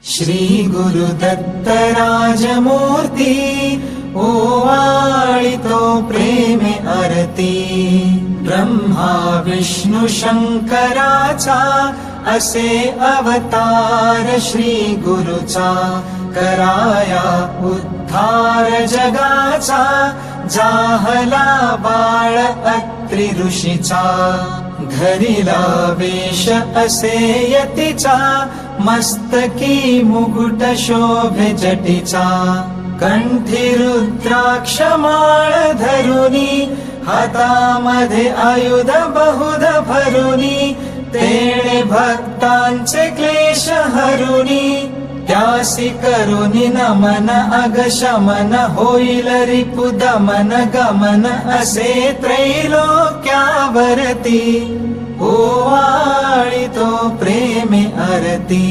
श्री गुरुदत्त राजमूर्ती ओवाळितो प्रेमे आरती ब्रह्मा विष्णु शंकराचा असे अवतार श्री गुरुचा कराया उद्धार जगाचा जाहला बाळ अत्रि ऋषीचा घरीला वेश असे यतीचा मस्तकी मुकुट शोभे जटीचा कंठी रुद्राक्ष माळ धरुनी हातामध्ये आयुध बहुध भरुनी तेणे भक्तांचे क्लेश हरुनी त्यासी करुनी नमन अगशमन होईल रिपुदमन गमन असे त्रैलोक्यावरती ओवाळितो प्रेमे आरती।